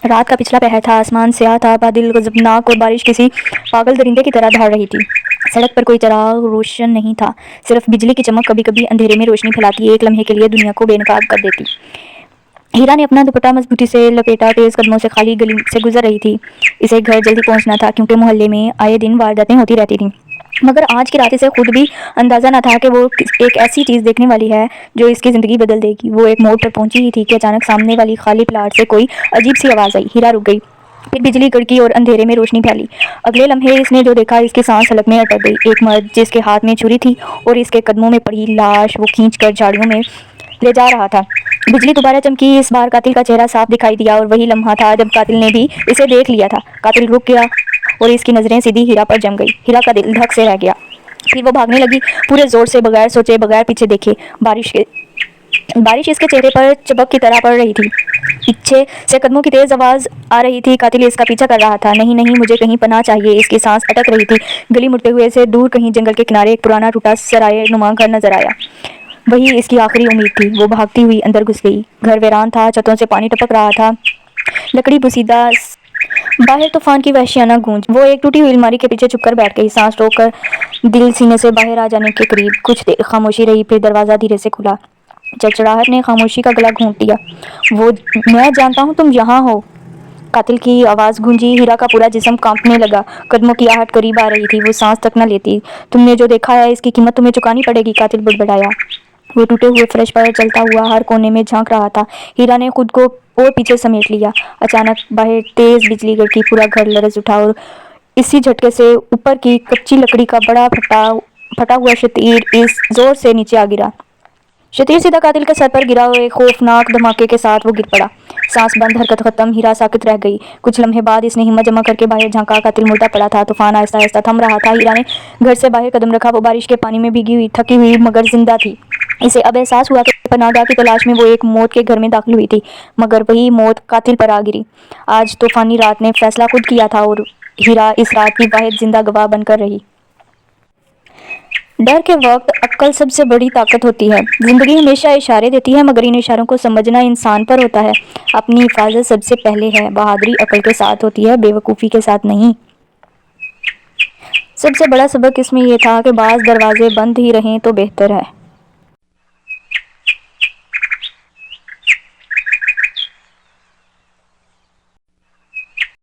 رات کا پچھلا پہر تھا، آسمان سیاہ تھا، بادل غضبناک اور بارش کسی پاگل درندے کی طرح دھاڑ رہی تھی۔ سڑک پر کوئی چراغ روشن نہیں تھا، صرف بجلی کی چمک کبھی کبھی اندھیرے میں روشنی پھیلاتی، ایک لمحے کے لیے دنیا کو بے نقاب کر دیتی۔ ہیرا نے اپنا دوپٹہ مضبوطی سے لپیٹا، تیز قدموں سے خالی گلی سے گزر رہی تھی۔ اسے گھر جلدی پہنچنا تھا کیونکہ محلے میں آئے دن وارداتیں ہوتی رہتی تھیں، مگر آج کی رات اسے خود بھی اندازہ نہ تھا کہ وہ ایک ایسی چیز دیکھنے والی ہے جو اس کی زندگی بدل دے گی۔ وہ ایک موڑ پر پہنچی ہی تھی کہ اچانک سامنے والی خالی پلاٹ سے کوئی عجیب سی آواز آئی۔ ہیرا رک گئی، پھر بجلی کڑکی اور اندھیرے میں روشنی پھیلی۔ اگلے لمحے اس نے جو دیکھا، اس کی سانس حلق میں اٹک گئی۔ ایک مرد جس کے ہاتھ میں چھری تھی اور اس کے قدموں میں پڑی لاش وہ کھینچ کر جھاڑیوں میں لے جا رہا تھا۔ بجلی دوبارہ چمکی، اس بار قاتل کا چہرہ صاف دکھائی دیا، اور وہی لمحہ تھا جب قاتل نے بھی اسے دیکھ لیا تھا۔ قاتل رک گیا اور اس کی نظریں سیدھی ہیرا پر جم گئی۔ ہیرا کا دل دھک سے رہ گیا، پھر وہ بھاگنے لگی، پورے زور سے، بغیر سوچے، بغیر پیچھے دیکھے۔ بارش اس کے چہرے پر چبک کی طرح پڑ رہی تھی، پیچھے سے قدموں کی تیز آواز آ رہی تھی۔ قاتل اس کا پیچھا کر رہا تھا۔ نہیں نہیں، مجھے کہیں پناہ چاہیے۔ اس کی سانس اٹک رہی تھی۔ گلی مڑتے ہوئے اسے دور کہیں جنگل کے کنارے ایک پرانا ٹوٹا سرائے نما گھر نظر آیا۔ وہی اس کی آخری امید تھی۔ وہ بھاگتی ہوئی اندر گھس گئی۔ گھر ویران تھا، چھتوں سے پانی ٹپک رہا تھا، لکڑی بوسیدہ، باہر طوفان کی وحشیانہ گونج۔ وہ ایک ٹوٹی ہوئی الماری کے پیچھے چھپ کر بیٹھ گئی، سانس روک کر، دل سینے سے باہر آ جانے کے قریب۔ کچھ دیر خاموشی رہی، پھر دروازہ دھیرے سے کھلا۔ چڑچڑاہٹ نے خاموشی کا گلا گھونٹ لیا۔ میں جانتا ہوں تم یہاں ہو، قاتل کی آواز گونجی۔ ہیرا کا پورا جسم کانپنے لگا، قدموں کی آہٹ قریب آ رہی تھی، وہ سانس تک نہ لیتی۔ تم نے جو دیکھا ہے اس کی قیمت تمہیں چکانی پڑے گی، قاتل بڑبڑایا۔ وہ ٹوٹے ہوئے فرش پر چلتا ہوا ہر کونے میں جھانک رہا تھا۔ ہیرا نے خود کو اور پیچھے سمیٹ لیا۔ اچانک باہر تیز بجلی کڑکی، پورا گھر لرز اٹھا، اور اسی جھٹکے سے اوپر کی کچی لکڑی کا بڑا پھٹا ہوا شتیر اس زور سے نیچے آ گرا۔ شتیر سیدھا قاتل کے سر پر گرا اور ایک خوفناک دھماکے کے ساتھ وہ گر پڑا۔ سانس بند، حرکت ختم۔ ہیرا ساکت رہ گئی۔ کچھ لمحے بعد اس نے ہمت جمع کر کے باہر جھانکا۔ قاتل مردہ پڑا تھا، طوفان آہستہ آہستہ تھم رہا تھا۔ ہیرا نے گھر سے باہر قدم رکھا، وہ بارش کے پانی میں بھیگی ہوئی، تھکی ہوئی مگر زندہ تھی۔ اسے اب احساس ہوا کہ پناہ گاہ کی تلاش میں وہ ایک موت کے گھر میں داخل ہوئی تھی، مگر وہی موت قاتل پر آ گری۔ آج طوفانی رات نے فیصلہ خود کیا تھا اور ہیرا اس رات کی واحد زندہ گواہ بن کر رہی۔ ڈر کے وقت عقل سب سے بڑی طاقت ہوتی ہے۔ زندگی ہمیشہ اشارے دیتی ہے، مگر ان اشاروں کو سمجھنا انسان پر ہوتا ہے۔ اپنی حفاظت سب سے پہلے ہے۔ بہادری عقل کے ساتھ ہوتی ہے، بے وقوفی کے ساتھ نہیں۔ سب سے بڑا سبق اس میں یہ تھا کہ بعض دروازے بند ہی رہیں تو بہتر ہے۔